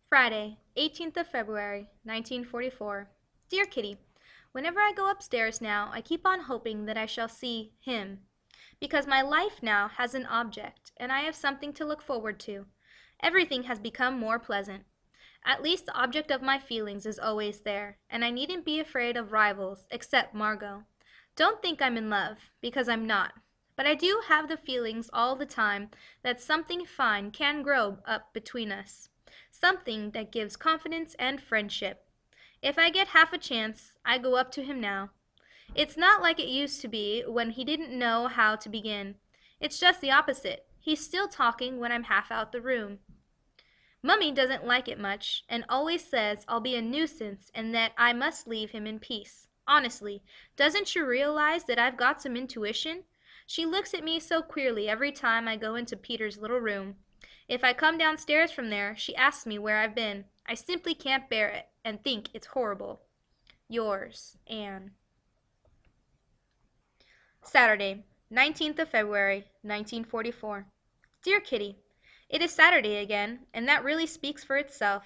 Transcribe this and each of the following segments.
Friday, 18th of February, 1944. Dear Kitty, whenever I go upstairs now, I keep on hoping that I shall see him, because my life now has an object, and I have something to look forward to. Everything has become more pleasant. At least the object of my feelings is always there, and I needn't be afraid of rivals, except Margot. Don't think I'm in love, because I'm not. But I do have the feelings all the time that something fine can grow up between us. Something that gives confidence and friendship. If I get half a chance, I go up to him now. It's not like it used to be when he didn't know how to begin. It's just the opposite. He's still talking when I'm half out the room. Mummy doesn't like it much, and always says I'll be a nuisance and that I must leave him in peace. Honestly, doesn't she realize that I've got some intuition? She looks at me so queerly every time I go into Peter's little room. If I come downstairs from there, she asks me where I've been. I simply can't bear it, and think it's horrible. Yours, Anne. Saturday, 19th of February, 1944. Dear Kitty, it is Saturday again, and that really speaks for itself.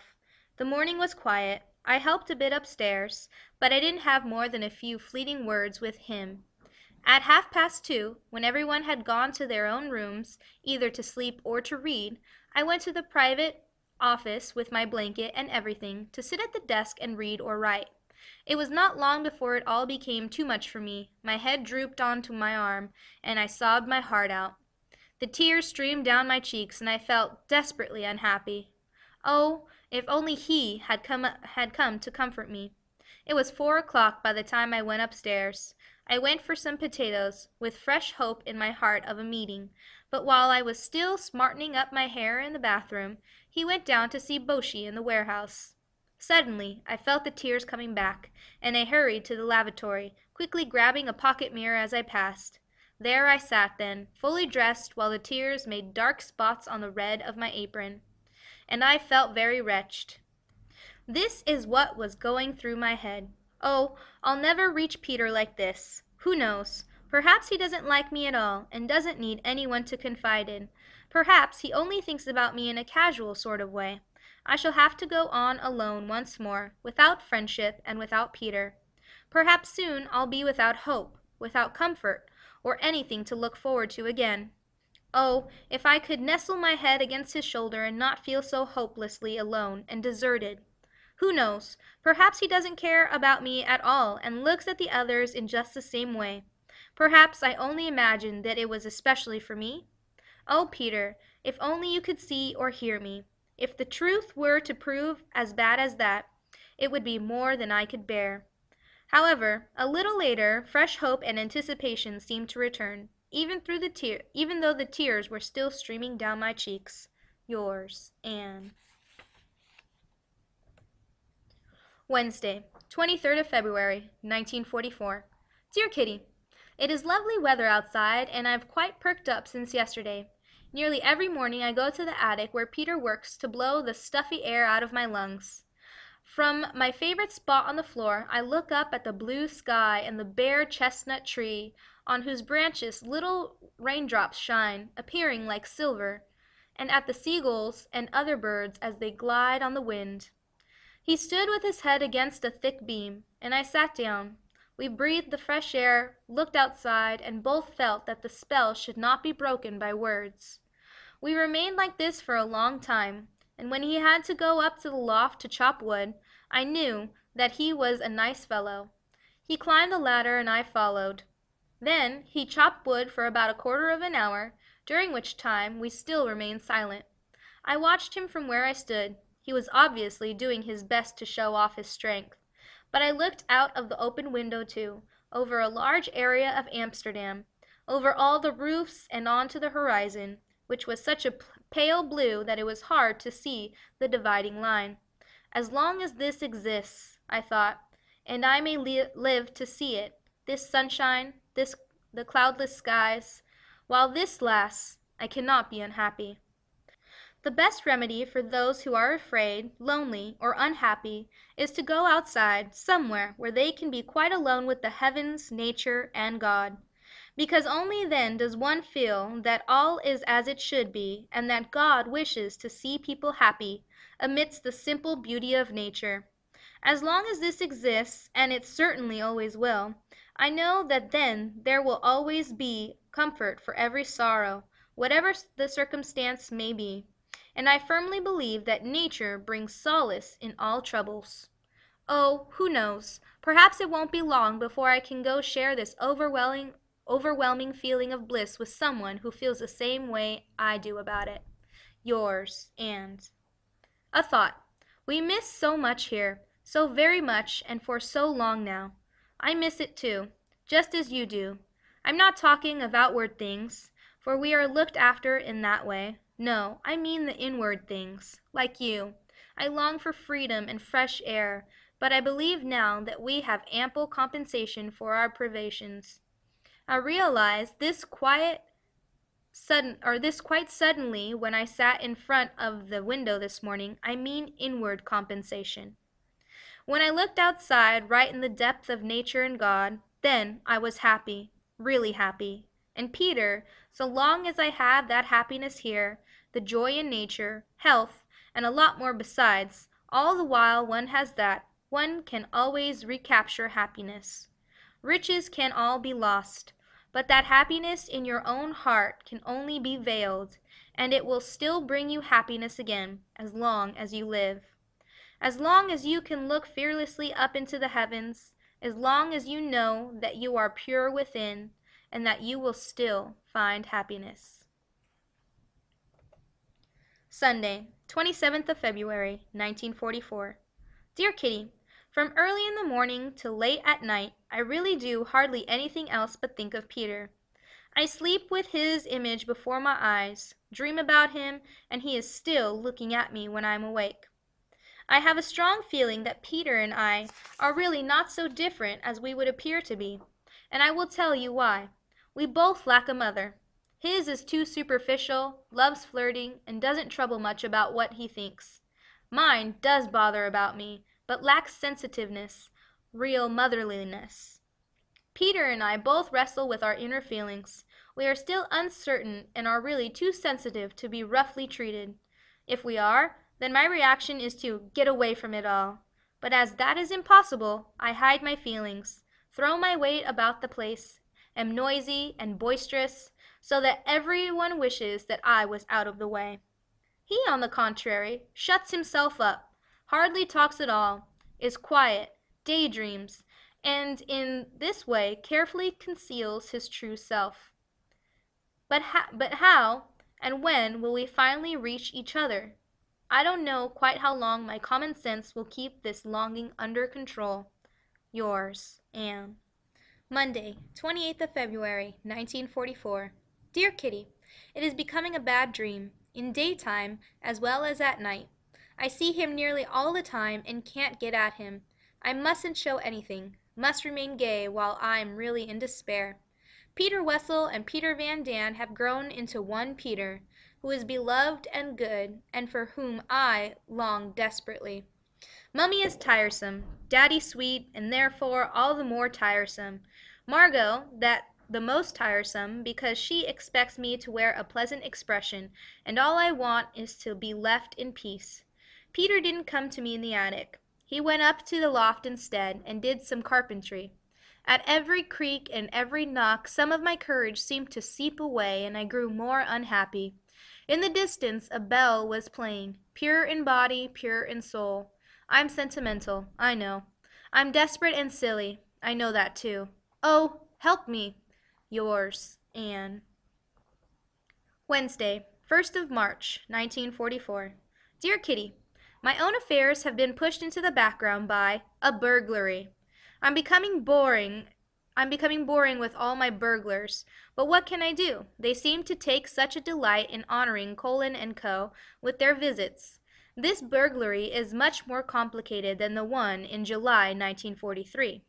The morning was quiet. I helped a bit upstairs, but I didn't have more than a few fleeting words with him. At 2:30, when everyone had gone to their own rooms, either to sleep or to read, I went to the private office with my blanket and everything, to sit at the desk and read or write. It was not long before it all became too much for me. My head drooped onto my arm, and I sobbed my heart out. The tears streamed down my cheeks, and I felt desperately unhappy. Oh, if only he had come to comfort me. It was 4 o'clock by the time I went upstairs. I went for some potatoes, with fresh hope in my heart of a meeting, but while I was still smartening up my hair in the bathroom, he went down to see Boshi in the warehouse. Suddenly, I felt the tears coming back, and I hurried to the lavatory, quickly grabbing a pocket mirror as I passed. There I sat then, fully dressed, while the tears made dark spots on the red of my apron. And I felt very wretched. This is what was going through my head. Oh, I'll never reach Peter like this. Who knows? Perhaps he doesn't like me at all, and doesn't need anyone to confide in. Perhaps he only thinks about me in a casual sort of way. I shall have to go on alone once more, without friendship and without Peter. Perhaps soon I'll be without hope, without comfort, or anything to look forward to again. Oh, if I could nestle my head against his shoulder and not feel so hopelessly alone and deserted. Who knows? Perhaps he doesn't care about me at all and looks at the others in just the same way. Perhaps I only imagined that it was especially for me. Oh, Peter, if only you could see or hear me. If the truth were to prove as bad as that, it would be more than I could bear. However, a little later, fresh hope and anticipation seemed to return, even though the tears were still streaming down my cheeks. Yours, Anne. Wednesday, 23rd of February, 1944. Dear Kitty, it is lovely weather outside, and I've quite perked up since yesterday. Nearly every morning I go to the attic where Peter works to blow the stuffy air out of my lungs. From my favorite spot on the floor, I look up at the blue sky and the bare chestnut tree, on whose branches little raindrops shine, appearing like silver, and at the seagulls and other birds as they glide on the wind. He stood with his head against a thick beam, and I sat down. We breathed the fresh air, looked outside, and both felt that the spell should not be broken by words. We remained like this for a long time, and when he had to go up to the loft to chop wood, I knew that he was a nice fellow. He climbed the ladder, and I followed. Then he chopped wood for about a quarter of an hour, during which time we still remained silent. I watched him from where I stood. He was obviously doing his best to show off his strength. But I looked out of the open window too, over a large area of Amsterdam, over all the roofs and on to the horizon, which was such a pale blue that it was hard to see the dividing line. As long as this exists, I thought, and I may live to see it, this sunshine, the cloudless skies, while this lasts, I cannot be unhappy. The best remedy for those who are afraid, lonely, or unhappy is to go outside, somewhere where they can be quite alone with the heavens, nature, and God. Because only then does one feel that all is as it should be, and that God wishes to see people happy, amidst the simple beauty of nature. As long as this exists, and it certainly always will, I know that then there will always be comfort for every sorrow, whatever the circumstance may be. And I firmly believe that nature brings solace in all troubles. Oh, who knows? Perhaps it won't be long before I can go share this overwhelming feeling of bliss with someone who feels the same way I do about it. Yours, and a thought. We miss so much here, so very much, and for so long now. I miss it too, just as you do. I'm not talking of outward things, for we are looked after in that way. No, I mean the inward things, like you. I long for freedom and fresh air, but I believe now that we have ample compensation for our privations. I realized this quite suddenly when I sat in front of the window this morning. I mean inward compensation. When I looked outside, right in the depth of nature and God, then I was happy, really happy. And Peter, so long as I have that happiness here, the joy in nature, health, and a lot more besides, all the while one has that, one can always recapture happiness. Riches can all be lost, but that happiness in your own heart can only be veiled, and it will still bring you happiness again, as long as you live. As long as you can look fearlessly up into the heavens, as long as you know that you are pure within, and that you will still find happiness. Sunday, 27th of February, 1944. Dear Kitty, from early in the morning till late at night, I really do hardly anything else but think of Peter. I sleep with his image before my eyes, dream about him, and he is still looking at me when I am awake. I have a strong feeling that Peter and I are really not so different as we would appear to be, and I will tell you why. We both lack a mother. His is too superficial, loves flirting, and doesn't trouble much about what he thinks. Mine does bother about me, but lacks sensitiveness, real motherliness. Peter and I both wrestle with our inner feelings. We are still uncertain and are really too sensitive to be roughly treated. If we are, then my reaction is to get away from it all. But as that is impossible, I hide my feelings, throw my weight about the place, am noisy and boisterous, so that everyone wishes that I was out of the way. He, on the contrary, shuts himself up, hardly talks at all, is quiet, daydreams, and in this way carefully conceals his true self. But how and when will we finally reach each other? I don't know quite how long my common sense will keep this longing under control. Yours, Anne. Monday, 28th of February, 1944. Dear Kitty, it is becoming a bad dream, in daytime as well as at night. I see him nearly all the time and can't get at him. I mustn't show anything, must remain gay while I'm really in despair. Peter Wessel and Peter Van Daan have grown into one Peter, who is beloved and good, and for whom I long desperately. Mummy is tiresome, Daddy sweet, and therefore all the more tiresome. Margot the most tiresome, because she expects me to wear a pleasant expression, and all I want is to be left in peace. Peter didn't come to me in the attic. He went up to the loft instead, and did some carpentry. At every creak and every knock some of my courage seemed to seep away, and I grew more unhappy. In the distance a bell was playing, pure in body, pure in soul. I'm sentimental, I know. I'm desperate and silly, I know that too. Oh, help me. Yours, Anne. Wednesday, 1st of March, 1944. Dear Kitty, my own affairs have been pushed into the background by a burglary. I'm becoming boring with all my burglars, but what can I do? They seem to take such a delight in honoring Colin and Co. with their visits. This burglary is much more complicated than the one in July 1943.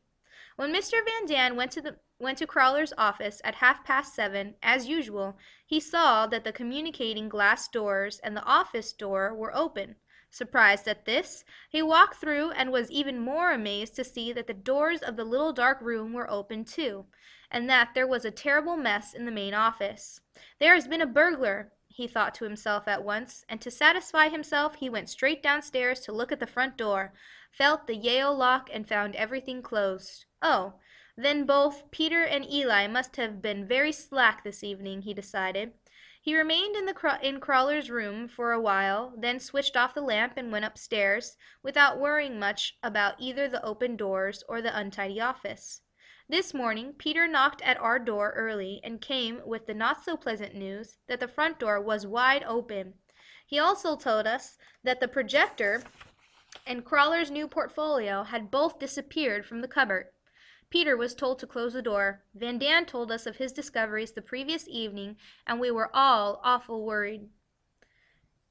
When Mr. Van Daan went to Crawler's office at 7:30, as usual, he saw that the communicating glass doors and the office door were open. Surprised at this, he walked through and was even more amazed to see that the doors of the little dark room were open too, and that there was a terrible mess in the main office. There has been a burglar, he thought to himself at once, and to satisfy himself he went straight downstairs to look at the front door, felt the Yale lock, and found everything closed. Oh, then both Peter and Eli must have been very slack this evening, he decided. He remained in Crawler's room for a while, then switched off the lamp and went upstairs, without worrying much about either the open doors or the untidy office. This morning Peter knocked at our door early and came with the not-so-pleasant news that the front door was wide open. He also told us that the projector and Crawler's new portfolio had both disappeared from the cupboard. Peter was told to close the door. Van Daan told us of his discoveries the previous evening, and we were all awful worried.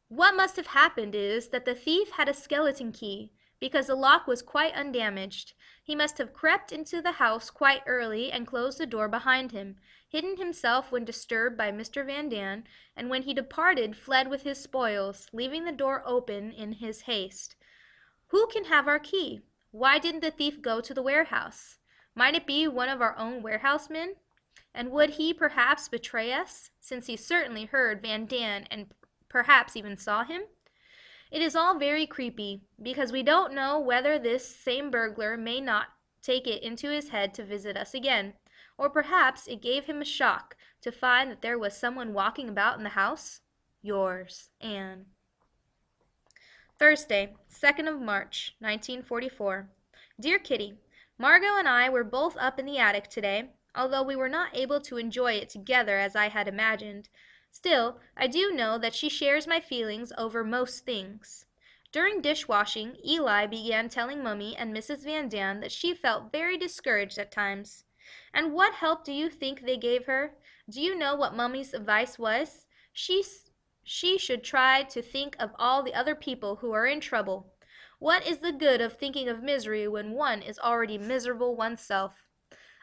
What must have happened is that the thief had a skeleton key, because the lock was quite undamaged. He must have crept into the house quite early and closed the door behind him, hidden himself when disturbed by Mr. Van Daan, and when he departed fled with his spoils, leaving the door open in his haste. Who can have our key? Why didn't the thief go to the warehouse? Might it be one of our own warehousemen? And would he perhaps betray us, since he certainly heard Van Daan and perhaps even saw him? It is all very creepy, because we don't know whether this same burglar may not take it into his head to visit us again, or perhaps it gave him a shock to find that there was someone walking about in the house. Yours, Anne. Thursday, 2nd of March, 1944. Dear Kitty, Margot and I were both up in the attic today, although we were not able to enjoy it together as I had imagined. Still, I do know that she shares my feelings over most things. During dishwashing, Eli began telling Mummy and Mrs. Van Daan that she felt very discouraged at times. And what help do you think they gave her? Do you know what Mummy's advice was? She should try to think of all the other people who are in trouble. What is the good of thinking of misery when one is already miserable oneself?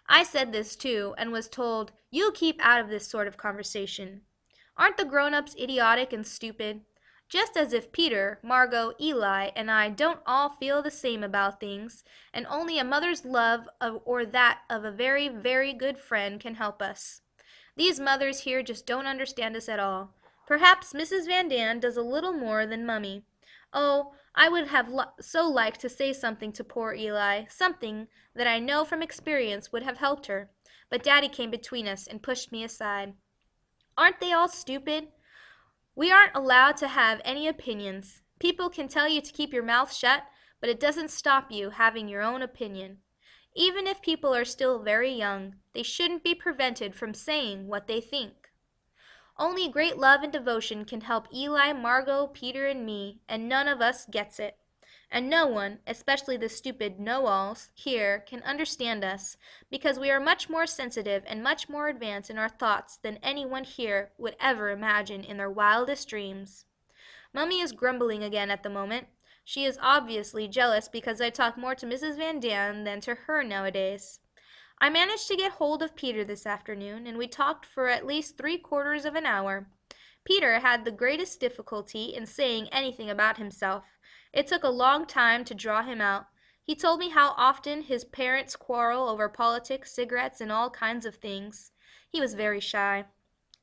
I said this too, and was told, "You keep out of this sort of conversation." Aren't the grown-ups idiotic and stupid? Just as if Peter, Margot, Eli, and I don't all feel the same about things, and only a mother's love or that of a very, very good friend can help us. These mothers here just don't understand us at all. Perhaps Mrs. Van Daan does a little more than Mummy. Oh, I would have so liked to say something to poor Eli, something that I know from experience would have helped her, but Daddy came between us and pushed me aside. Aren't they all stupid? We aren't allowed to have any opinions. People can tell you to keep your mouth shut, but it doesn't stop you having your own opinion. Even if people are still very young, they shouldn't be prevented from saying what they think. Only great love and devotion can help Eli, Margot, Peter, and me, and none of us gets it. And no one, especially the stupid know-alls here, can understand us, because we are much more sensitive and much more advanced in our thoughts than anyone here would ever imagine in their wildest dreams. Mummy is grumbling again at the moment. She is obviously jealous because I talk more to Mrs. Van Daan than to her nowadays. I managed to get hold of Peter this afternoon, and we talked for at least 3/4 of an hour. Peter had the greatest difficulty in saying anything about himself. It took a long time to draw him out. He told me how often his parents quarrel over politics, cigarettes, and all kinds of things. He was very shy.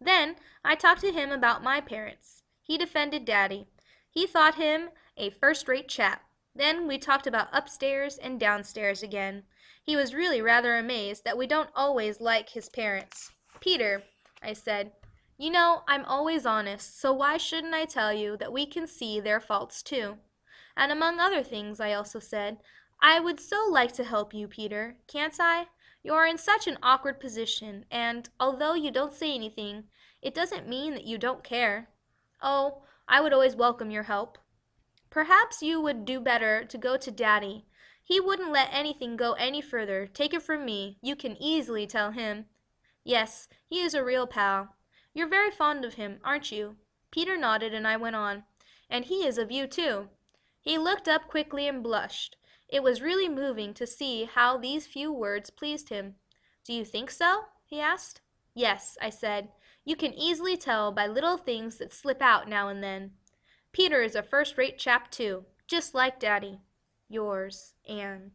Then I talked to him about my parents. He defended Daddy. He thought him a first-rate chap. Then we talked about upstairs and downstairs again. He was really rather amazed that we don't always like his parents. "Peter," I said, "you know I'm always honest, so why shouldn't I tell you that we can see their faults too?" And among other things I also said, "I would so like to help you, Peter, can't I? You are in such an awkward position, and, although you don't say anything, it doesn't mean that you don't care. Oh, I would always welcome your help. Perhaps you would do better to go to Daddy. He wouldn't let anything go any further. Take it from me, you can easily tell him. Yes, he is a real pal. You're very fond of him, aren't you?" Peter nodded, and I went on, "And he is of you, too." He looked up quickly and blushed. It was really moving to see how these few words pleased him. "Do you think so?" he asked. "Yes," I said. "You can easily tell by little things that slip out now and then. Peter is a first-rate chap, too, just like Daddy. Yours, Anne."